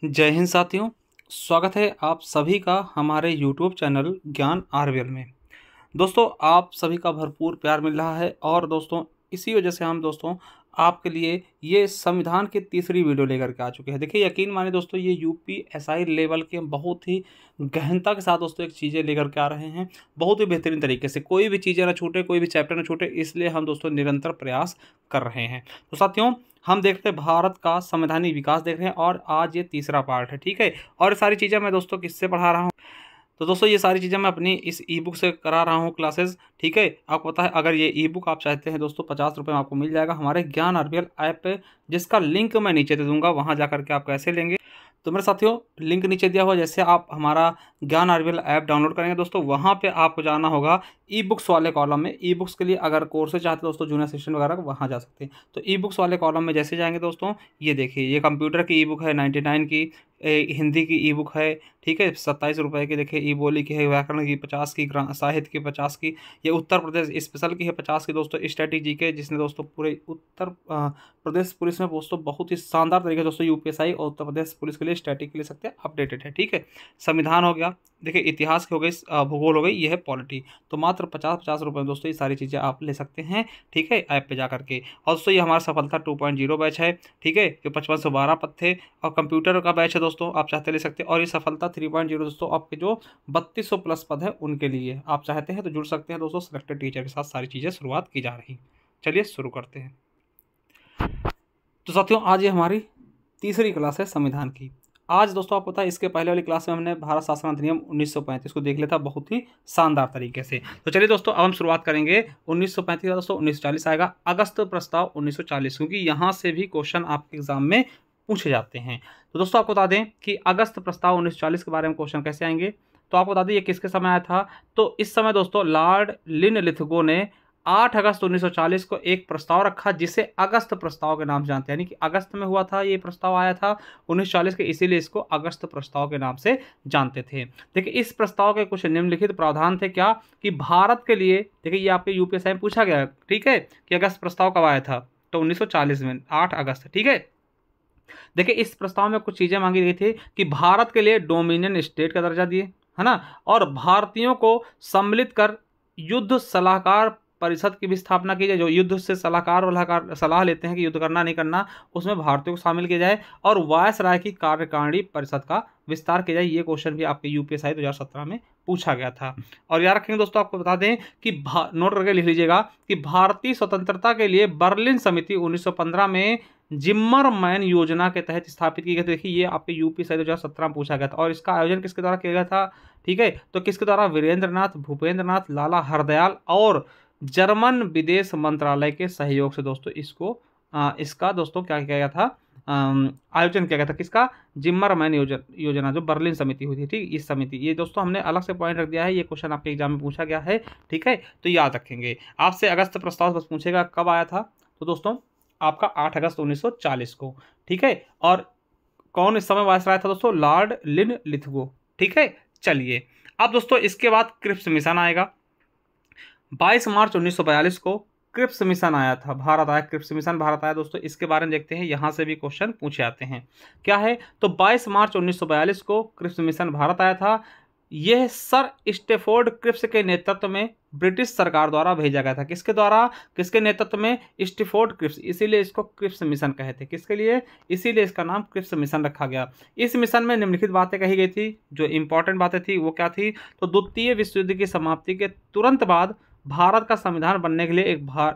जय हिंद साथियों। स्वागत है आप सभी का हमारे यूट्यूब चैनल ज्ञान आरवीएल में। दोस्तों आप सभी का भरपूर प्यार मिल रहा है और दोस्तों इसी वजह से हम दोस्तों आपके लिए ये संविधान की तीसरी वीडियो लेकर के आ चुके हैं। देखिए यकीन माने दोस्तों ये यूपीएसआई लेवल के हम बहुत ही गहनता के साथ दोस्तों एक चीज़ें लेकर के आ रहे हैं, बहुत ही बेहतरीन तरीके से, कोई भी चीज़ें ना छूटे, कोई भी चैप्टर ना छूटे, इसलिए हम दोस्तों निरंतर प्रयास कर रहे हैं। तो साथियों हम देखते हैं भारत का संवैधानिक विकास देख रहे हैं और आज ये तीसरा पार्ट है, ठीक है। और सारी चीज़ें मैं दोस्तों किससे पढ़ा रहा हूँ, तो दोस्तों ये सारी चीज़ें मैं अपनी इस ई बुक से करा रहा हूँ क्लासेस, ठीक है। आपको पता है अगर ये ई बुक आप चाहते हैं दोस्तों 50 रुपये में आपको मिल जाएगा हमारे ज्ञान आरवीएल ऐप पे, जिसका लिंक मैं नीचे दे दूंगा, वहाँ जा करके आप कैसे लेंगे। तो मेरे साथियों लिंक नीचे दिया हुआ, जैसे आप हमारा ज्ञान आरवीएल ऐप डाउनलोड करेंगे दोस्तों, वहाँ पे आपको जाना होगा ई बुक्स वाले कॉलम में। ई बुक्स के लिए अगर कोर्सेज चाहते हैं दोस्तों जूनियर असिस्टेंट वगैरह, वहाँ जा सकते हैं। तो ई बुक्स वाले कॉलम में जैसे जाएंगे दोस्तों, ये देखिए ये कंप्यूटर की ई बुक है 99 की, हिंदी की ई बुक है, ठीक है 27 रुपये की। देखिए ई बोली की है, व्याकरण की 50 की, साहित्य की 50 की, ये उत्तर प्रदेश स्पेशल की है 50 की दोस्तों, स्ट्रेटेजी के, जिसने दोस्तों पूरे उत्तर प्रदेश पुलिस में दोस्तों बहुत ही शानदार तरीके दोस्तों यूपीएसआई और उत्तर प्रदेश पुलिस के लिए स्टैटिक के लिए सकते हैं, अपडेटेड है, ठीक है। संविधान हो गया, देखिए इतिहास की हो गई, भूगोल हो गई, ये है पॉलिटी। तो मात्र 50 रुपये में दोस्तों ये सारी चीज़ें आप ले सकते हैं, ठीक है, ऐप पे जा करके। और दोस्तों ये हमारा सफलता 2.0 बैच है, ठीक है, ये 55 से 12 पद थे, और कंप्यूटर का बैच है दोस्तों, आप चाहते ले सकते हैं। और ये सफलता 3.0 दोस्तों आपके जो 3200 प्लस पद है उनके लिए, आप चाहते हैं तो जुड़ सकते हैं दोस्तों। सिलेक्टेड टीचर के साथ सारी चीज़ें शुरुआत की जा रही। चलिए शुरू करते हैं। तो साथियों आज ये हमारी तीसरी क्लास है संविधान की। आज दोस्तों आपको पता है इसके पहले वाली क्लास में हमने भारत शासन अधिनियम 1935 को देख लिया था बहुत ही शानदार तरीके से। तो चलिए दोस्तों अब हम शुरुआत करेंगे 1935 का दोस्तों 1940 आएगा, अगस्त प्रस्ताव 1940, क्योंकि यहाँ से भी क्वेश्चन आपके एग्जाम में पूछे जाते हैं। तो दोस्तों आपको बता दें कि अगस्त प्रस्ताव 1940 के बारे में क्वेश्चन कैसे आएंगे। तो आपको बता दें ये किसके समय आया था। तो इस समय दोस्तों लॉर्ड लिनलिथगो ने 8 अगस्त 1940 को एक प्रस्ताव रखा, जिसे अगस्त प्रस्ताव के नाम से जानते हैं, यानी कि अगस्त में हुआ था ये प्रस्ताव, आया था 1940 के, इसीलिए इसको अगस्त प्रस्ताव के नाम से जानते थे। देखिए इस प्रस्ताव के कुछ निम्नलिखित प्रावधान थे क्या, कि भारत के लिए, देखिए ये आपके यूपीएसआई में पूछा गया, ठीक है, कि अगस्त प्रस्ताव कब आया था, तो 1940 में 8 अगस्त, ठीक है। देखिए इस प्रस्ताव में कुछ चीजें मांगी गई थी कि भारत के लिए डोमिनियन स्टेट का दर्जा दिए, है ना, और भारतीयों को सम्मिलित कर युद्ध सलाहकार परिषद की भी स्थापना की जाए, जो युद्ध से सलाहकार सलाह लेते हैं कि युद्ध करना नहीं करना, उसमें भारतीयों को शामिल किया जाए, और वायसराय की कार्यकारिणी परिषद का विस्तार किया जाए। ये क्वेश्चन भी आपके यूपीएसआई 2017 में पूछा गया था। और याद रखेंगे दोस्तों, आपको बता दें कि नोट करके लिख लीजिएगा कि भारतीय स्वतंत्रता के लिए बर्लिन समिति 1915 में जिम्मरमैन योजना के तहत स्थापित की गई। देखिए ये आपके यूपीएसआई 2017 में पूछा गया था। और इसका आयोजन किसके द्वारा किया गया था, ठीक है, तो किसके द्वारा, वीरेंद्रनाथ, भूपेंद्रनाथ, लाला हरदयाल और जर्मन विदेश मंत्रालय के सहयोग से दोस्तों इसको इसका दोस्तों क्या किया गया था, आयोजन किया गया था, किसका, जिम्मरमैन योजना जो बर्लिन समिति हुई थी, ठीक, इस समिति, ये दोस्तों हमने अलग से पॉइंट रख दिया है, ये क्वेश्चन आपके एग्जाम में पूछा गया है, ठीक है। तो याद रखेंगे आपसे अगस्त प्रस्ताव बस पूछेगा कब आया था, तो दोस्तों आपका 8 अगस्त 1940 को, ठीक है। और कौन इस समय वायसराय था दोस्तों, लॉर्ड लिनलिथगो, ठीक है। चलिए अब दोस्तों इसके बाद क्रिप्स मिशन आएगा। 22 मार्च 1942 को क्रिप्स मिशन आया था, भारत आया, क्रिप्स मिशन भारत आया दोस्तों, इसके बारे में देखते हैं, यहाँ से भी क्वेश्चन पूछे जाते हैं, क्या है, तो 22 मार्च 1942 को क्रिप्स मिशन भारत आया था। यह सर स्टेफोर्ड क्रिप्स के नेतृत्व में ब्रिटिश सरकार द्वारा भेजा गया था, किसके द्वारा, किसके नेतृत्व में, स्टेफोर्ड क्रिप्स, इसीलिए इसको क्रिप्स मिशन कहे थे, किसके लिए, इसीलिए इसका नाम क्रिप्स मिशन रखा गया। इस मिशन में निम्नलिखित बातें कही गई थी, जो इंपॉर्टेंट बातें थी वो क्या थी, तो द्वितीय विश्व युद्ध की समाप्ति के तुरंत बाद भारत का संविधान बनने के लिए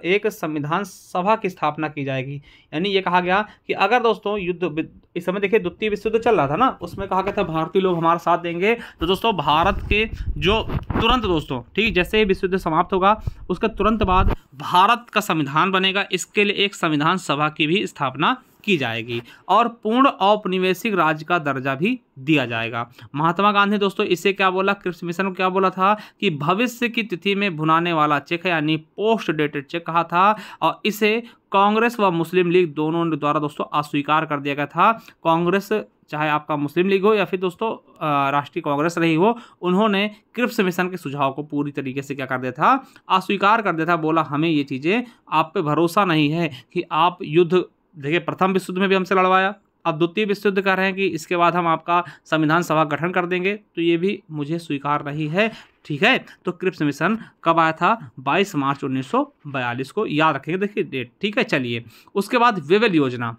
एक संविधान सभा की स्थापना की जाएगी। यानी ये कहा गया कि अगर दोस्तों युद्ध, इस समय देखिए द्वितीय विश्व युद्ध चल रहा था ना, उसमें कहा गया था भारतीय लोग हमारा साथ देंगे, तो दोस्तों भारत के जो तुरंत दोस्तों, ठीक, जैसे ही विश्व युद्ध समाप्त होगा उसके तुरंत बाद भारत का संविधान बनेगा, इसके लिए एक संविधान सभा की भी स्थापना की जाएगी, और पूर्ण औपनिवेशिक राज्य का दर्जा भी दिया जाएगा। महात्मा गांधी दोस्तों इसे क्या बोला, क्रिप्स मिशन को क्या बोला था, कि भविष्य की तिथि में भुनाने वाला चेक है, यानी पोस्ट डेटेड चेक कहा था, और इसे कांग्रेस व मुस्लिम लीग दोनों द्वारा दोस्तों अस्वीकार कर दिया गया था। कांग्रेस, चाहे आपका मुस्लिम लीग हो या फिर दोस्तों राष्ट्रीय कांग्रेस रही हो, उन्होंने क्रिप्स मिशन के सुझाव को पूरी तरीके से क्या कर दिया था, अस्वीकार कर दिया था। बोला हमें ये चीज़ें, आप पे भरोसा नहीं है कि आप युद्ध, देखिए प्रथम विश्व युद्ध में भी हमसे लड़वाया, अब द्वितीय विश्व युद्ध कह रहे हैं कि इसके बाद हम आपका संविधान सभा गठन कर देंगे, तो ये भी मुझे स्वीकार नहीं है। ठीक है, तो क्रिप्स मिशन कब आया था? 22 मार्च 1942 को, याद रखेंगे, देखिए डेट। ठीक है, चलिए उसके बाद वेवेल योजना।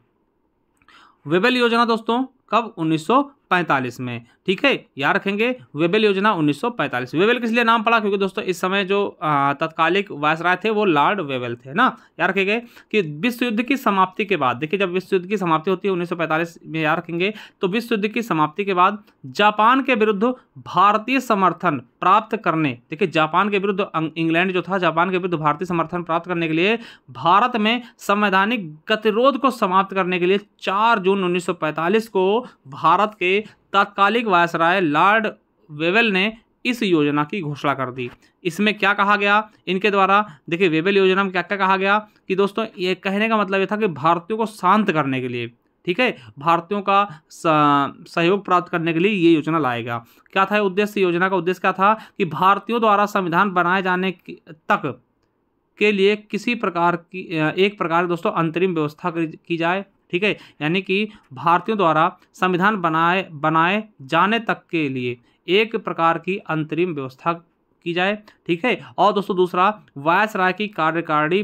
वेवेल योजना दोस्तों कब? 1945 में। ठीक है, याद रखेंगे, वेवेल योजना 1945। वेवेल किस लिए नाम पड़ा? क्योंकि दोस्तों इस समय जो तत्कालिक वायसराय थे वो लॉर्ड वेवेल थे ना। याद रखेंगे कि विश्व युद्ध की समाप्ति के बाद, देखिए जब विश्व युद्ध की समाप्ति होती है 1945 में, याद रखेंगे, तो विश्व युद्ध की समाप्ति के बाद जापान के विरुद्ध भारतीय समर्थन प्राप्त करने, देखिए जापान के विरुद्ध इंग्लैंड जो था, जापान के विरुद्ध भारतीय समर्थन प्राप्त करने के लिए भारत में संवैधानिक गतिरोध को समाप्त करने के लिए 4 जून 1945 को भारत के तत्कालिक वायसराय लॉर्ड वेवेल ने इस योजना की घोषणा कर दी। इसमें क्या कहा गया इनके द्वारा? देखिए वेवेल योजना में क्या क्या कहा गया कि दोस्तों ये कहने का मतलब ये था कि भारतीयों को शांत करने के लिए, ठीक है, भारतीयों का सहयोग प्राप्त करने के लिए ये योजना लाएगा। क्या था उद्देश्य? योजना का उद्देश्य क्या था कि भारतीयों द्वारा संविधान बनाए जाने तक के लिए किसी प्रकार की एक प्रकार दोस्तों अंतरिम व्यवस्था की जाए। ठीक है, यानी कि भारतीयों द्वारा संविधान बनाए जाने तक के लिए एक प्रकार की अंतरिम व्यवस्था की जाए। ठीक है, और दोस्तों दूसरा, वायसराय की कार्यकारिणी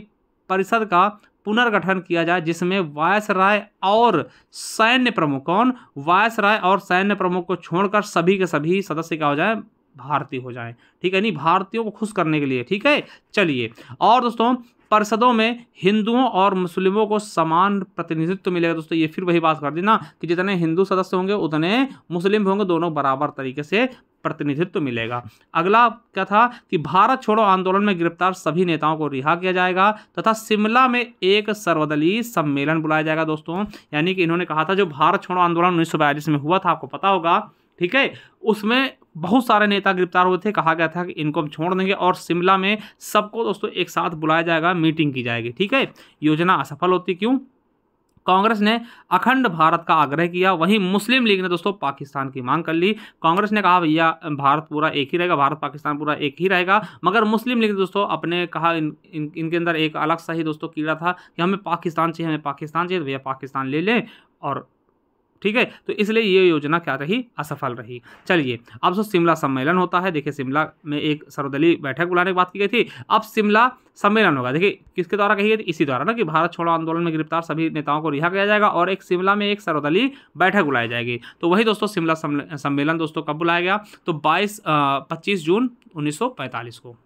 परिषद का पुनर्गठन किया जाए, जिसमें वायसराय और सैन्य प्रमुख, कौन? वायसराय और सैन्य प्रमुख को छोड़कर सभी के सभी सदस्य क्या हो जाए? भारतीय हो जाएं। ठीक है, नहीं, भारतीयों को खुश करने के लिए। ठीक है, चलिए, और दोस्तों परिषदों में हिंदुओं और मुस्लिमों को समान प्रतिनिधित्व मिलेगा। दोस्तों ये फिर वही बात कर दी ना कि जितने हिंदू सदस्य होंगे उतने मुस्लिम होंगे, दोनों बराबर तरीके से प्रतिनिधित्व मिलेगा। अगला क्या था कि भारत छोड़ो आंदोलन में गिरफ्तार सभी नेताओं को रिहा किया जाएगा तथा शिमला में एक सर्वदलीय सम्मेलन बुलाया जाएगा। दोस्तों यानी कि इन्होंने कहा था जो भारत छोड़ो आंदोलन 1942 में हुआ था, आपको पता होगा, ठीक है, उसमें बहुत सारे नेता गिरफ्तार हुए थे। कहा गया था कि इनको हम छोड़ देंगे और शिमला में सबको दोस्तों एक साथ बुलाया जाएगा, मीटिंग की जाएगी। ठीक है, योजना असफल होती क्यों? कांग्रेस ने अखंड भारत का आग्रह किया, वहीं मुस्लिम लीग ने दोस्तों पाकिस्तान की मांग कर ली। कांग्रेस ने कहा भैया भारत पूरा एक ही रहेगा, भारत पाकिस्तान पूरा एक ही रहेगा, मगर मुस्लिम लीग दोस्तों अपने कहा इनके अंदर एक अलग सा ही दोस्तों कीड़ा था कि हमें पाकिस्तान चाहिए, हमें पाकिस्तान चाहिए, तो भैया पाकिस्तान ले लें। और ठीक है, तो इसलिए ये योजना क्या रही? असफल रही। चलिए अब जो शिमला सम्मेलन होता है, देखिए शिमला में एक सर्वदलीय बैठक बुलाने की बात की गई थी, अब शिमला सम्मेलन होगा। देखिए किसके द्वारा कही गई थी? इसी द्वारा ना कि भारत छोड़ो आंदोलन में गिरफ्तार सभी नेताओं को रिहा किया जाएगा और एक शिमला में एक सर्वदलीय बैठक बुलाई जाएगी। तो वही दोस्तों शिमला सम्मेलन दोस्तों कब बुलाया गया? तो 25 जून 1945 को।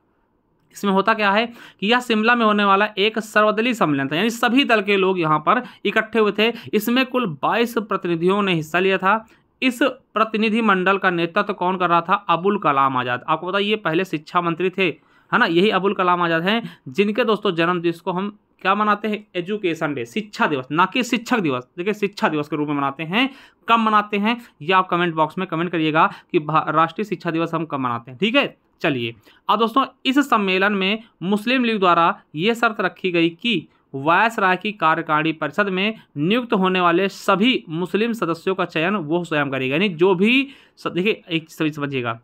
इसमें होता क्या है कि यह शिमला में होने वाला एक सर्वदलीय सम्मेलन था, यानी सभी दल के लोग यहाँ पर इकट्ठे हुए थे। इसमें कुल 22 प्रतिनिधियों ने हिस्सा लिया था। इस प्रतिनिधि मंडल का नेतृत्व कौन कर रहा था? अबुल कलाम आज़ाद। आपको पता ये पहले शिक्षा मंत्री थे, है ना, यही अबुल कलाम आज़ाद हैं, जिनके दोस्तों जन्म दिवस को हम क्या मनाते हैं? एजुकेशन डे, शिक्षा दिवस, ना कि शिक्षक दिवस। देखिए शिक्षा दिवस के रूप में मनाते हैं। कब मनाते हैं ये आप कमेंट बॉक्स में कमेंट करिएगा कि राष्ट्रीय शिक्षा दिवस हम कब मनाते हैं। ठीक है, चलिए अब दोस्तों इस सम्मेलन में मुस्लिम लीग द्वारा ये शर्त रखी गई कि वायसराय की कार्यकारिणी परिषद में नियुक्त होने वाले सभी मुस्लिम सदस्यों का चयन वो स्वयं करेगा। यानी जो भी, देखिए एक सभी समझिएगा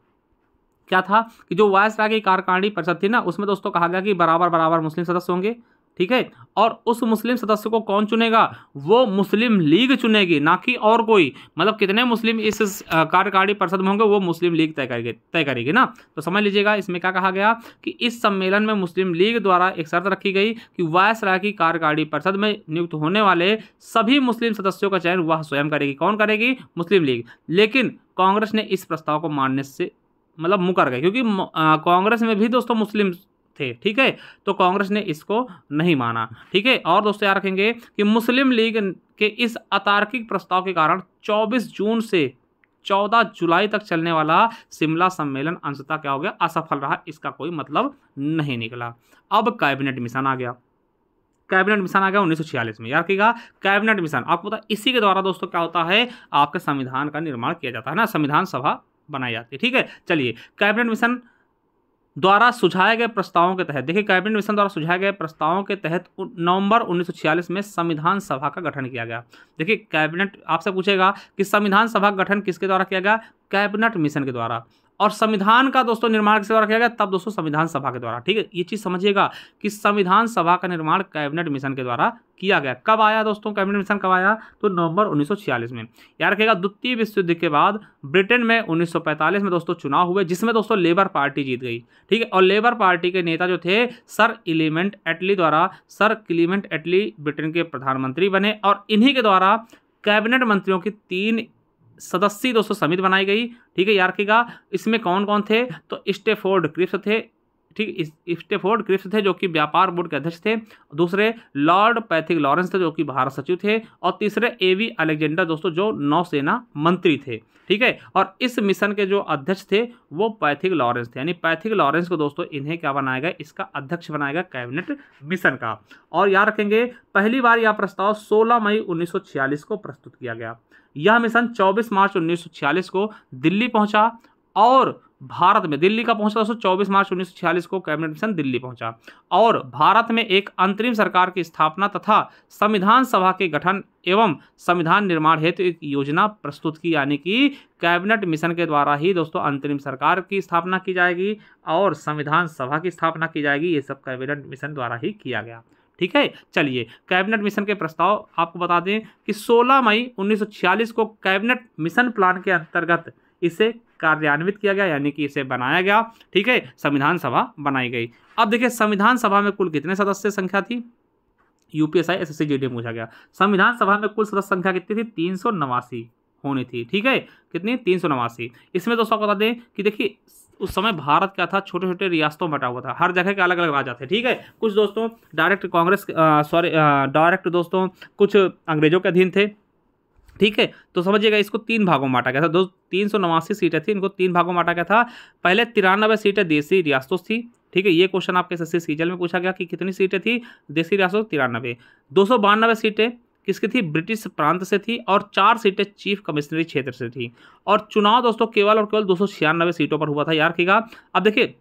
क्या था कि जो वायसराय की कार्यकारिणी परिषद थी ना, उसमें दोस्तों कहा गया कि बराबर बराबर मुस्लिम सदस्य होंगे। ठीक है, और उस मुस्लिम सदस्य को कौन चुनेगा? वो मुस्लिम लीग चुनेगी, ना कि और कोई। मतलब कितने मुस्लिम इस कार्यकारिणी परिषद में होंगे वो मुस्लिम लीग तय करेगी ना। तो समझ लीजिएगा इसमें क्या कहा गया कि इस सम्मेलन में मुस्लिम लीग द्वारा एक शर्त रखी गई कि वायसराय की कार्यकारिणी परिषद में नियुक्त होने वाले सभी मुस्लिम सदस्यों का चयन वह स्वयं करेगी। कौन करेगी? मुस्लिम लीग। लेकिन कांग्रेस ने इस प्रस्ताव को मानने से मतलब मुकर गए, क्योंकि कांग्रेस में भी दोस्तों मुस्लिम थे। ठीक है, तो कांग्रेस ने इसको नहीं माना। ठीक है, और दोस्तों याद रखेंगे कि मुस्लिम लीग के इस अतार्किक प्रस्ताव के कारण 24 जून से 14 जुलाई तक चलने वाला शिमला सम्मेलन अंशतः क्या हो गया? असफल रहा। इसका कोई मतलब नहीं निकला। अब कैबिनेट मिशन आ गया। कैबिनेट मिशन आ गया 1946 में। याद रखिएगा कैबिनेट मिशन, आपको पता इसी के द्वारा दोस्तों क्या होता है? आपके संविधान का निर्माण किया जाता है ना, संविधान सभा बनाई जाती है। ठीक है, चलिए कैबिनेट मिशन द्वारा सुझाए गए प्रस्तावों के तहत, देखिए कैबिनेट मिशन द्वारा सुझाए गए प्रस्तावों के तहत नवंबर 1946 में संविधान सभा का गठन किया गया। देखिए कैबिनेट आपसे पूछेगा कि संविधान सभा का गठन किसके द्वारा किया गया? कैबिनेट मिशन के द्वारा। और संविधान का दोस्तों निर्माण किसके द्वारा किया गया, तब दोस्तों संविधान सभा के द्वारा। ठीक है, ये चीज समझिएगा कि संविधान सभा का निर्माण कैबिनेट मिशन के द्वारा किया गया। कब आया दोस्तों कैबिनेट मिशन, कब आया, तो नवंबर 1946 में। याद रखिएगा, द्वितीय विश्व युद्ध के बाद ब्रिटेन में 1945 में दोस्तों चुनाव हुए, जिसमें दोस्तों लेबर पार्टी जीत गई। ठीक है, और लेबर पार्टी के नेता जो थे सर क्लीमेंट एटली द्वारा, सर क्लीमेंट एटली ब्रिटेन के प्रधानमंत्री बने, और इन्हीं के द्वारा कैबिनेट मंत्रियों की 3 सदस्यीय दोस्तों समिति बनाई गई। ठीक है, याद रखिएगा, इसमें कौन कौन थे, तो स्टेफोर्ड क्रिप्स थे। ठीक, स्टेफोर्ड क्रिप्स थे जो कि व्यापार बोर्ड के अध्यक्ष थे। दूसरे लॉर्ड पैथिक लॉरेंस थे जो कि भारत सचिव थे, और तीसरे एवी अलेक्जेंडर दोस्तों जो नौसेना मंत्री थे। ठीक है, और इस मिशन के जो अध्यक्ष थे वो पैथिक लॉरेंस थे, यानी पैथिक लॉरेंस को दोस्तों इन्हें क्या बनाया गया, इसका अध्यक्ष बनाया गया कैबिनेट मिशन का। और याद रखेंगे, पहली बार यह प्रस्ताव 16 मई 1946 को प्रस्तुत किया गया। यह मिशन 24 मार्च 1946 को दिल्ली पहुंचा, और भारत में दिल्ली का पहुंचा दोस्तों 24 मार्च 1946 को कैबिनेट मिशन दिल्ली पहुंचा, और भारत में एक अंतरिम सरकार की स्थापना तथा संविधान सभा के गठन एवं संविधान निर्माण हेतु एक योजना प्रस्तुत की, यानी कि कैबिनेट मिशन के द्वारा ही दोस्तों अंतरिम सरकार की स्थापना की जाएगी और संविधान सभा की स्थापना की जाएगी। ये सब कैबिनेट मिशन द्वारा ही किया गया। ठीक है, चलिए कैबिनेट मिशन के प्रस्ताव आपको बता दें कि 16 मई 1946 को कैबिनेट मिशन प्लान के अंतर्गत इसे कार्यान्वित किया गया, यानी कि इसे बनाया गया। ठीक है, संविधान सभा बनाई गई। अब देखिए, संविधान सभा में कुल कितने सदस्य संख्या थी, यूपीएसआई एसएससी जीडी में पूछा गया। संविधान सभा में कुल सदस्य संख्या कितनी थी, 389 होनी थी। ठीक है, कितनी, 389। इसमें दोस्तों बता दें कि देखिए उस समय भारत क्या था, छोटे छोटे रियासतों में बटा हुआ था, हर जगह के अलग अलग राजा थे। ठीक है, कुछ दोस्तों डायरेक्ट कांग्रेस डायरेक्ट दोस्तों कुछ अंग्रेजों के अधीन थे। ठीक है, तो समझिएगा इसको 3 भागों में बांटा गया था। 389 सीटें थी, इनको 3 भागों में बांटा गया था। पहले 93 सीटें देसी रियासतों थी। ठीक है, ये क्वेश्चन आपके एसएससी सीजीएल में पूछा गया कि कितनी सीटें थी देसी रियासतों, 93। 292 सीटें किसकी थी, ब्रिटिश प्रांत से थी, और 4 सीटें चीफ कमिश्नरी क्षेत्र से थी। और चुनाव दोस्तों केवल और केवल 296 सीटों पर हुआ था। याद रखिएगा, अब देखिए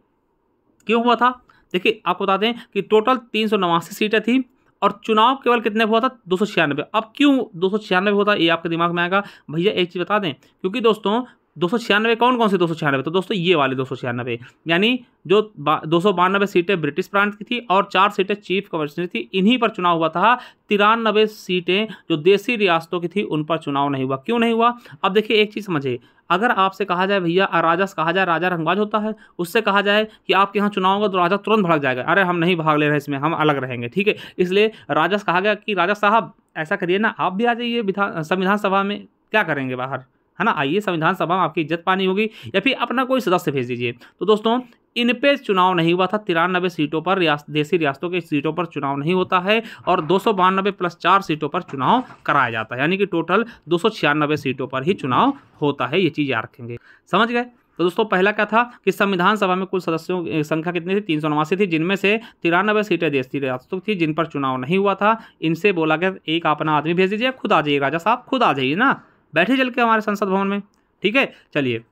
क्यों हुआ था, देखिए आपको बता दें कि टोटल 389 सीटें थी और चुनाव केवल कितने हुआ था, 296। अब क्यों 296 हुआ था, ये आपके दिमाग में आएगा। भैया एक चीज़ बता दें, क्योंकि दोस्तों 296 कौन कौन से 296, तो दोस्तों ये वाले 296, यानी जो 292 सीटें ब्रिटिश प्रांत की थी और 4 सीटें चीफ कमिश्नरी थी, इन्हीं पर चुनाव हुआ था। 93 सीटें जो देसी रियासतों की थी उन पर चुनाव नहीं हुआ। क्यों नहीं हुआ, अब देखिए एक चीज़ समझिए, अगर आपसे कहा जाए भैया राजा से कहा जाए, राजा रंगबाज होता है, उससे कहा जाए कि आपके यहाँ चुनाव होगा तो राजा तुरंत भड़क जाएगा, अरे हम नहीं भाग ले रहे इसमें, हम अलग रहेंगे। ठीक है, इसलिए राजा से कहा गया कि राजा साहब ऐसा करिए ना, आप भी आ जाइए संविधान सभा में, क्या करेंगे बाहर, है ना, आइए संविधान सभा में आपकी इज्जत पानी होगी, या फिर अपना कोई सदस्य भेज दीजिए। तो दोस्तों इन पे चुनाव नहीं हुआ था। 93 सीटों पर देसी रियासतों के सीटों पर चुनाव नहीं होता है, और 292 + 4 सीटों पर चुनाव कराया जाता है, यानी कि टोटल 296 सीटों पर ही चुनाव होता है। ये चीज़ याद रखेंगे, समझ गए। तो दोस्तों पहला क्या था कि संविधान सभा में कुल सदस्यों की संख्या कितनी थी, 389 थी, जिनमें से 93 सीटें देसी रियासतों थी जिन पर चुनाव नहीं हुआ था। इनसे बोला गया एक अपना आदमी भेज दीजिए, खुद आ जाइए राजा साहब, खुद आ जाइए ना, बैठे चल के हमारे संसद भवन में। ठीक है, चलिए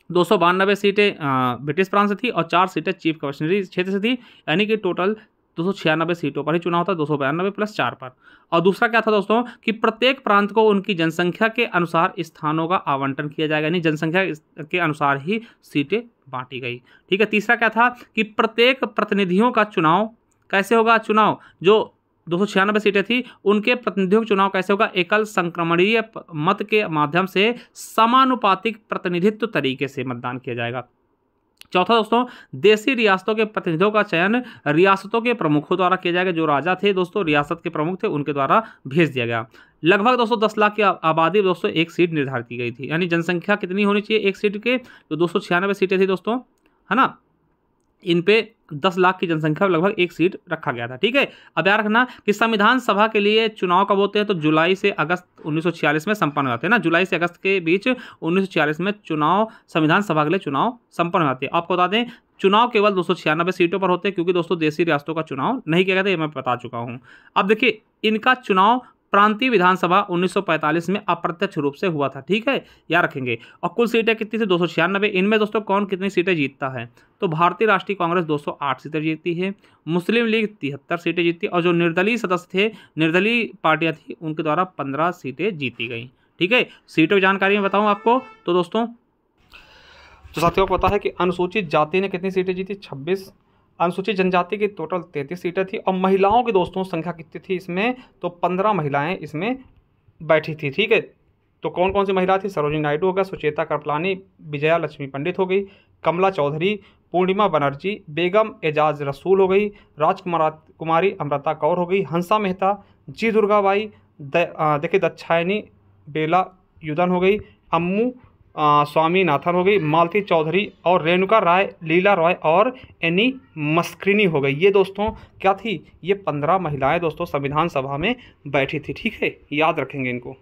292 सीटें ब्रिटिश प्रांत से थी और 4 सीटें चीफ कमिश्नरी क्षेत्र से थी, यानी कि टोटल 296 सीटों पर ही चुनाव था, 292 + 4 पर। और दूसरा क्या था दोस्तों कि प्रत्येक प्रांत को उनकी जनसंख्या के अनुसार स्थानों का आवंटन किया जाएगा, यानी जनसंख्या के अनुसार ही सीटें बांटी गई। ठीक है, तीसरा क्या था कि प्रत्येक प्रतिनिधियों का चुनाव कैसे होगा, चुनाव जो 296 सीटें थी उनके प्रतिनिधियों का चुनाव कैसे होगा, एकल संक्रमणीय मत के माध्यम से समानुपातिक प्रतिनिधित्व तरीके से मतदान किया जाएगा। चौथा दोस्तों, देसी रियासतों के प्रतिनिधियों का चयन रियासतों के प्रमुखों द्वारा किया जाएगा। जो राजा थे दोस्तों, रियासत के प्रमुख थे, उनके द्वारा भेज दिया गया। लगभग दोस्तों 10 लाख की आबादी दोस्तों एक सीट निर्धारित की गई थी, यानी जनसंख्या कितनी होनी चाहिए एक सीट के, जो 296 सीटें थी दोस्तों, है ना, इन पे 10 लाख की जनसंख्या लगभग एक सीट रखा गया था। ठीक है, अब याद रखना कि संविधान सभा के लिए चुनाव कब होते हैं, तो जुलाई से अगस्त 1946 में संपन्न हो जाते हैं ना, जुलाई से अगस्त के बीच 1946 में चुनाव संविधान सभा के लिए चुनाव संपन्न हो जाते हैं। आपको बता दें चुनाव केवल 296 सीटों पर होते हैं, क्योंकि दोस्तों देसी रियासतों का चुनाव नहीं किया गया था, ये मैं बता चुका हूँ। अब देखिए इनका चुनाव प्रांतीय विधानसभा 1945 में अप्रत्यक्ष रूप से हुआ था। ठीक है, याद रखेंगे। और कुल सीटें कितनी थी, 296। इनमें दोस्तों कौन कितनी सीटें जीतता है, तो भारतीय राष्ट्रीय कांग्रेस 208 सीटें जीतती है, मुस्लिम लीग 73 सीटें जीतती है, और जो निर्दलीय सदस्य थे, निर्दलीय पार्टियां थी, उनके द्वारा 15 सीटें जीती गई। ठीक है, सीटों की जानकारी में बताऊं आपको, तो दोस्तों तो साथियों को पता है कि अनुसूचित जाति ने कितनी सीटें जीती, 26। अनुसूचित जनजाति की टोटल 33 सीटें थी और महिलाओं की दोस्तों संख्या कितनी थी इसमें, तो 15 महिलाएं इसमें बैठी थी। ठीक है, तो कौन कौन सी महिला थी, सरोजिनी नायडू हो गया, सुचेता कृपलानी, विजया लक्ष्मी पंडित हो गई, कमला चौधरी, पूर्णिमा बनर्जी, बेगम एजाज रसूल हो गई, कुमारी अमृता कौर हो गई, हंसा मेहता, जी दुर्गाबाई, देखिए दाक्षायणी बेला युदन हो गई, अम्मू स्वामीनाथन हो गई, मालती चौधरी और रेणुका राय, लीला रॉय और एनी मस्क्रिनी हो गई। ये दोस्तों क्या थी, ये 15 महिलाएं दोस्तों संविधान सभा में बैठी थी। ठीक है, याद रखेंगे इनको।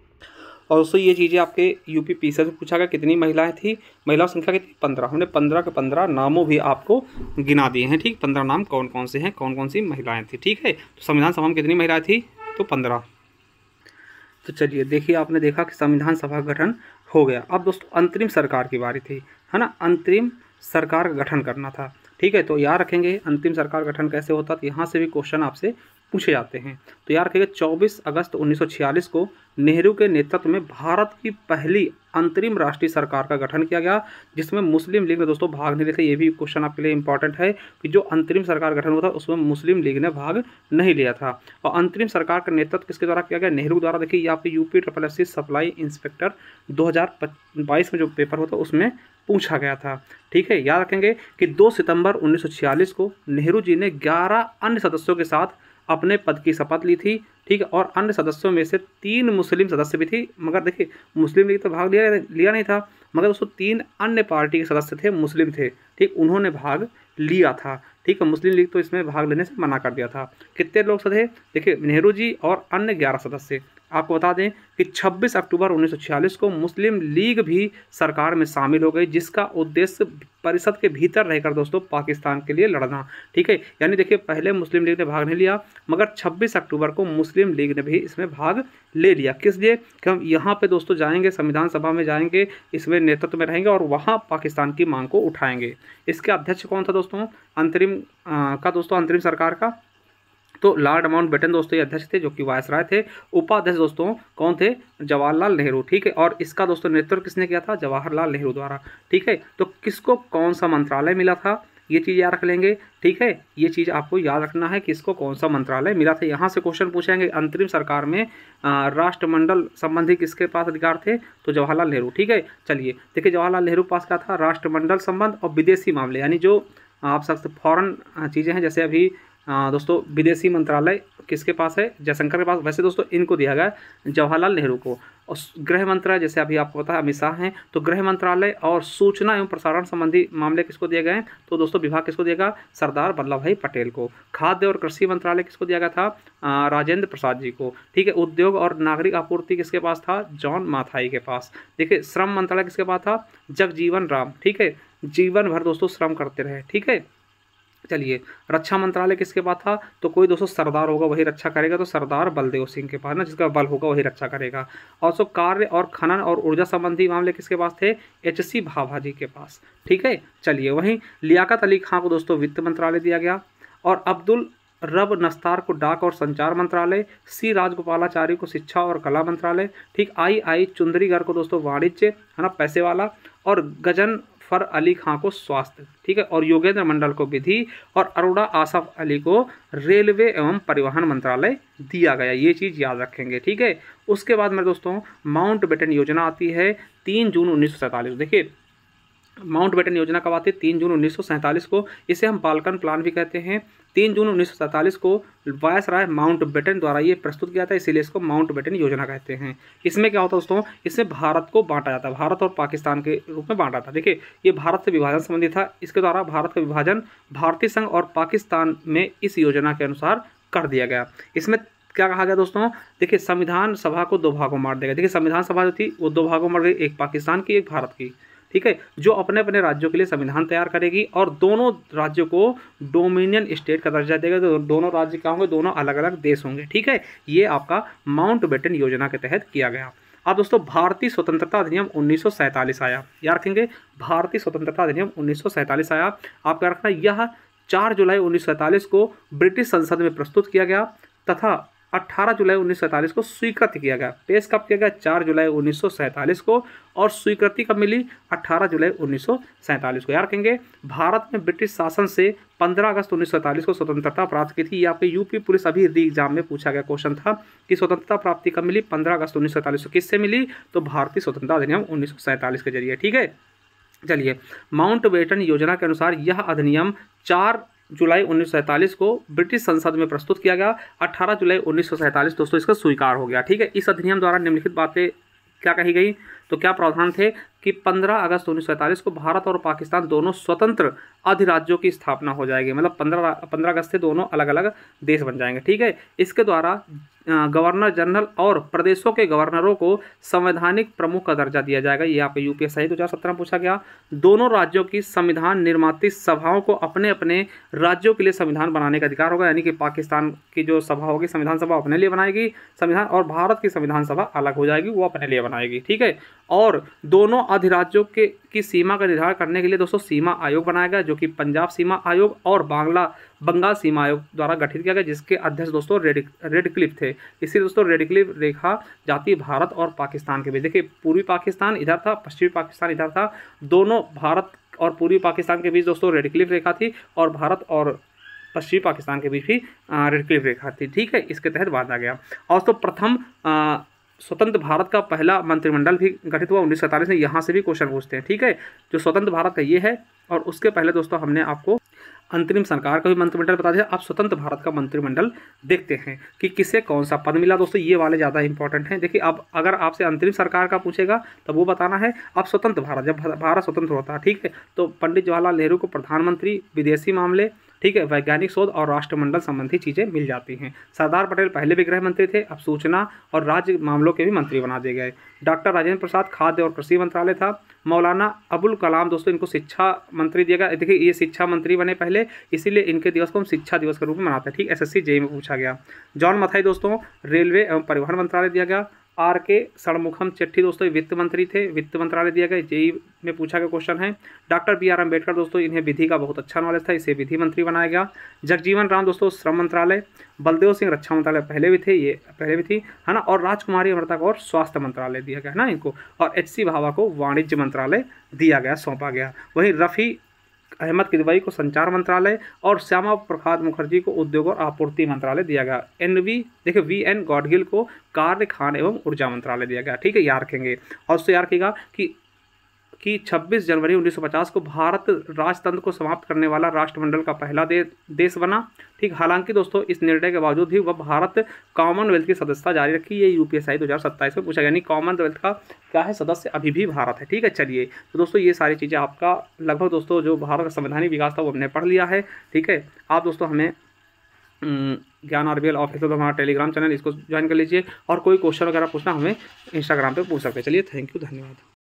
और दोस्तों ये चीज़ें आपके यूपी पीसीएस से पूछा गया, कितनी महिलाएं थी, महिला संख्या कितनी, 15। हमने 15 के 15 नामों भी आपको गिना दिए हैं। ठीक, 15 नाम कौन कौन से हैं, कौन कौन सी महिलाएं थी। ठीक है, तो संविधान सभा में कितनी महिलाएं थी, तो 15। तो चलिए देखिए, आपने देखा कि संविधान सभा गठन हो गया। अब दोस्तों अंतरिम सरकार की बारी थी, है ना, अंतरिम सरकार का गठन करना था। ठीक है, तो याद रखेंगे अंतिम सरकार गठन कैसे होता, तो यहाँ से भी क्वेश्चन आपसे पूछे जाते हैं। तो याद रखेंगे 24 अगस्त 1946 को नेहरू के नेतृत्व में भारत की पहली अंतरिम राष्ट्रीय सरकार का गठन किया गया, जिसमें मुस्लिम लीग ने दोस्तों भाग नहीं लिया था। ये भी क्वेश्चन आपके लिए इंपॉर्टेंट है कि जो अंतरिम सरकार गठन हुआ था उसमें मुस्लिम लीग ने भाग नहीं लिया था। और अंतरिम सरकार का नेतृत्व किसके द्वारा किया गया, नेहरू द्वारा। देखिए ये आपके UPSSC सप्लाई इंस्पेक्टर 2022 में जो पेपर होता है उसमें पूछा गया था। ठीक है, याद रखेंगे कि 2 सितंबर 1946 को नेहरू जी ने 11 अन्य सदस्यों के साथ अपने पद की शपथ ली थी। ठीक है, और अन्य सदस्यों में से 3 मुस्लिम सदस्य भी थी, मगर देखिए मुस्लिम लीग तो भाग लिया नहीं था, मगर दोस्तों 3 अन्य पार्टी के सदस्य थे, मुस्लिम थे। ठीक, उन्होंने भाग लिया था। ठीक है, मुस्लिम लीग तो इसमें भाग लेने से मना कर दिया था। कितने लोग थे, देखिए नेहरू जी और अन्य 11 सदस्य। आपको बता दें कि 26 अक्टूबर 1946 को मुस्लिम लीग भी सरकार में शामिल हो गई, जिसका उद्देश्य परिषद के भीतर रहकर दोस्तों पाकिस्तान के लिए लड़ना। ठीक है, यानी देखिए पहले मुस्लिम लीग ने भाग नहीं लिया, मगर 26 अक्टूबर को मुस्लिम लीग ने भी इसमें भाग ले लिया। किस लिए, कि हम यहाँ पे दोस्तों जाएंगे, संविधान सभा में जाएंगे, इसमें नेतृत्व में रहेंगे और वहाँ पाकिस्तान की मांग को उठाएंगे। इसके अध्यक्ष कौन था दोस्तों, अंतरिम अंतरिम सरकार का, तो लॉर्ड माउंटबेटन दोस्तों ये अध्यक्ष थे, जो कि वायसराय थे। उपाध्यक्ष दोस्तों कौन थे, जवाहरलाल नेहरू। ठीक है, और इसका दोस्तों नेतृत्व किसने किया था, जवाहरलाल नेहरू द्वारा। ठीक है, तो किसको कौन सा मंत्रालय मिला था, ये चीज़ याद रख लेंगे। ठीक है, ये चीज़ आपको याद रखना है, किसको कौन सा मंत्रालय मिला था। यहाँ से क्वेश्चन पूछेंगे, अंतरिम सरकार में राष्ट्रमंडल संबंधी किसके पास अधिकार थे, तो जवाहरलाल नेहरू। ठीक है, चलिए देखिए जवाहरलाल नेहरू पास क्या था, राष्ट्रमंडल संबंध और विदेशी मामले, यानी जो आप सकते फॉरेन चीज़ें हैं, जैसे अभी दोस्तों विदेशी मंत्रालय किसके पास है, जयशंकर के पास। वैसे दोस्तों इनको दिया गया जवाहरलाल नेहरू को। और गृह मंत्रालय जैसे अभी आपको पता है अमित शाह हैं, तो गृह मंत्रालय और सूचना एवं प्रसारण संबंधी मामले किसको दिए गए हैं, तो दोस्तों विभाग किसको दिएगा, सरदार वल्लभ भाई पटेल को। खाद्य और कृषि मंत्रालय किसको दिया गया था, राजेंद्र प्रसाद जी को। ठीक है, उद्योग और नागरिक आपूर्ति किसके पास था, जॉन माथाई के पास। देखिए श्रम मंत्रालय किसके पास था, जगजीवन राम। ठीक है, जीवन भर दोस्तों श्रम करते रहे। ठीक है, चलिए रक्षा मंत्रालय किसके पास था, तो कोई दोस्तों सरदार होगा वही रक्षा करेगा, तो सरदार बलदेव सिंह के पास ना, जिसका बल होगा वही रक्षा करेगा। और सो कार्य और खनन और ऊर्जा संबंधी मामले किसके पास थे, HC भाभा जी के पास। ठीक है, चलिए वहीं लियाकत अली खां को दोस्तों वित्त मंत्रालय दिया गया, और अब्दुल रब नस्तार को डाक और संचार मंत्रालय, C राजगोपालाचारी को शिक्षा और कला मंत्रालय। ठीक, I चुंदरीगर को दोस्तों वाणिज्य, है ना, पैसे वाला, और गजन फर अली खां को स्वास्थ्य। ठीक है, और योगेंद्र मंडल को विधि, और अरोड़ा आसफ अली को रेलवे एवं परिवहन मंत्रालय दिया गया। ये चीज़ याद रखेंगे। ठीक है, उसके बाद मेरे दोस्तों माउंटबेटन योजना आती है 3 जून 1947। देखिए माउंटबेटन योजना कब आती है, 3 जून 1947 को। इसे हम बाल्कन प्लान भी कहते हैं। 3 जून 1947 को वायसराय माउंटबेटन द्वारा ये प्रस्तुत किया था, इसीलिए इसको माउंटबेटन योजना कहते हैं। इसमें क्या होता है दोस्तों, इसमें भारत को बांटा जाता है, भारत और पाकिस्तान के रूप में बांटा था। देखिए ये भारत से विभाजन संबंधी था, इसके द्वारा भारत का विभाजन भारतीय संघ और पाकिस्तान में इस योजना के अनुसार कर दिया गया। इसमें क्या कहा गया दोस्तों, देखिए संविधान सभा को 2 भागों में बांट देगा। देखिए संविधान सभा जो थी वो 2 भागों में बांट गई, एक पाकिस्तान की, एक भारत की। ठीक है, जो अपने अपने राज्यों के लिए संविधान तैयार करेगी और दोनों राज्यों को डोमिनियन स्टेट का दर्जा देगा। तो दोनों राज्य क्या होंगे, दोनों अलग अलग देश होंगे। ठीक है, ये आपका माउंटबेटन योजना के तहत किया गया। अब दोस्तों भारतीय स्वतंत्रता अधिनियम 1947 आया, याद रखेंगे भारतीय स्वतंत्रता अधिनियम 1947 आया। आप क्या रखना, यह 4 जुलाई 1947 को ब्रिटिश संसद में प्रस्तुत किया गया तथा 18 जुलाई 1947 को स्वीकृत किया गया। पेश कब किया गया? 4 जुलाई 1947 को, और स्वीकृति कब मिली? 18 जुलाई 1947 को। याद रखेंगे, भारत में ब्रिटिश शासन से 15 अगस्त 1947 को स्वतंत्रता प्राप्त की थी। ये आपके यूपी पुलिस अभी री एग्जाम में पूछा गया क्वेश्चन था कि स्वतंत्रता प्राप्ति कब मिली? 15 अगस्त 1947 को। किससे मिली? तो भारतीय स्वतंत्रता अधिनियम 1947 के जरिए। ठीक है, चलिए, माउंटबेटन योजना के अनुसार यह अधिनियम 4 जुलाई 1947 को ब्रिटिश संसद में प्रस्तुत किया गया। 18 जुलाई 1947 दोस्तों इसका स्वीकार हो गया। ठीक है, इस अधिनियम द्वारा निम्नलिखित बातें क्या कही गई? तो क्या प्रावधान थे कि 15 अगस्त 1947 को भारत और पाकिस्तान दोनों स्वतंत्र अधिराज्यों की स्थापना हो जाएगी। मतलब 15 अगस्त से दोनों अलग अलग देश बन जाएंगे। ठीक है, इसके द्वारा गवर्नर जनरल और प्रदेशों के गवर्नरों को संवैधानिक प्रमुख का दर्जा दिया जाएगा। ये आपके यूपीएससी 2017 में पूछा गया। दोनों राज्यों की संविधान निर्माती सभाओं को अपने अपने राज्यों के लिए संविधान बनाने का अधिकार होगा। यानी कि पाकिस्तान की जो सभा होगी, संविधान सभा अपने लिए बनाएगी संविधान, और भारत की संविधान सभा अलग हो जाएगी, वो अपने लिए बनाएगी। ठीक है, और दोनों अधिराज्यों की सीमा का निर्धारण करने के लिए दोस्तों सीमा आयोग बनाया गया, जो कि पंजाब सीमा आयोग और बंगाल सीमा आयोग द्वारा गठित किया गया, जिसके अध्यक्ष दोस्तों रेडक्लिफ थे। इसी दोस्तों रेडक्लिफ रेखा जाती भारत और पाकिस्तान के बीच। देखिए, पूर्वी पाकिस्तान इधर था, पश्चिमी पाकिस्तान इधर था, दोनों भारत और पूर्वी पाकिस्तान के बीच दोस्तों रेडक्लिफ रेखा थी, और भारत और पश्चिमी पाकिस्तान के बीच भी रेडक्लिफ रेखा थी। ठीक है, इसके तहत बांधा गया। और तो प्रथम स्वतंत्र भारत का पहला मंत्रिमंडल भी गठित हुआ 1947 में। यहाँ से भी क्वेश्चन पूछते हैं। ठीक है, जो स्वतंत्र भारत का ये है, और उसके पहले दोस्तों हमने आपको अंतरिम सरकार का भी मंत्रिमंडल बता दिया। अब स्वतंत्र भारत का मंत्रिमंडल देखते हैं कि किसे कौन सा पद मिला। दोस्तों ये वाले ज़्यादा इंपॉर्टेंट हैं। देखिए, अब अगर आपसे अंतरिम सरकार का पूछेगा तब वो बताना है। अब स्वतंत्र भारत, जब भारत स्वतंत्र होता है, ठीक है, तो पंडित जवाहरलाल नेहरू को प्रधानमंत्री, विदेशी मामले, ठीक है, वैज्ञानिक शोध और राष्ट्रमंडल संबंधी चीज़ें मिल जाती हैं। सरदार पटेल पहले भी गृह मंत्री थे, अब सूचना और राज्य मामलों के भी मंत्री बना दिए गए। डॉक्टर राजेंद्र प्रसाद खाद्य और कृषि मंत्रालय था। मौलाना अबुल कलाम दोस्तों, इनको शिक्षा मंत्री दिया गया। देखिए, ये शिक्षा मंत्री बने पहले, इसीलिए इनके दिवस को हम शिक्षा दिवस के रूप में मनाते हैं। ठीक, एसएससी जेईई में पूछा गया। जॉन मथाई दोस्तों, रेलवे एवं परिवहन मंत्रालय दिया गया। आर के षणमुखम चेट्टी दोस्तों वित्त मंत्री थे, वित्त मंत्रालय दिया गया। जेईई में पूछा गया क्वेश्चन है। डॉक्टर BR अम्बेडकर दोस्तों, इन्हें विधि का बहुत अच्छा नॉलेज था, इसे विधि मंत्री बनाया गया। जगजीवन राम दोस्तों, श्रम मंत्रालय। बलदेव सिंह रक्षा मंत्रालय पहले भी थे, ये पहले भी थी, है ना। और राजकुमारी अमृता को और स्वास्थ्य मंत्रालय दिया गया है ना इनको। और HC भाभा को वाणिज्य मंत्रालय दिया गया, सौंपा गया। वहीं रफ़ी अहमद किदवई को संचार मंत्रालय और श्यामा प्रसाद मुखर्जी को उद्योग और आपूर्ति मंत्रालय दिया गया। देखिए VN गॉडगिल को कार्य, खान एवं ऊर्जा मंत्रालय दिया गया। ठीक है, याद रखेंगे। और उससे याद रखिएगा कि 26 जनवरी 1950 को भारत राजतंत्र को समाप्त करने वाला राष्ट्रमंडल का पहला देश बना। ठीक, हालांकि दोस्तों इस निर्णय के बावजूद भी वह भारत कॉमनवेल्थ की सदस्यता जारी रखी। ये यूपीएससी 2027 में पूछा गया। यानी कॉमनवेल्थ का क्या है, सदस्य अभी भी भारत है। ठीक है, चलिए, तो दोस्तों ये सारी चीज़ें आपका लगभग दोस्तों जो भारत का संवैधानिक विकास था वो हमने पढ़ लिया है। ठीक है, आप दोस्तों हमें ज्ञान RBL ऑफिशियल हमारा टेलीग्राम चैनल, इसको ज्वाइन कर लीजिए। और कोई क्वेश्चन वगैरह पूछना हमें इंस्टाग्राम पे पूछ सकते हैं। चलिए, थैंक यू, धन्यवाद।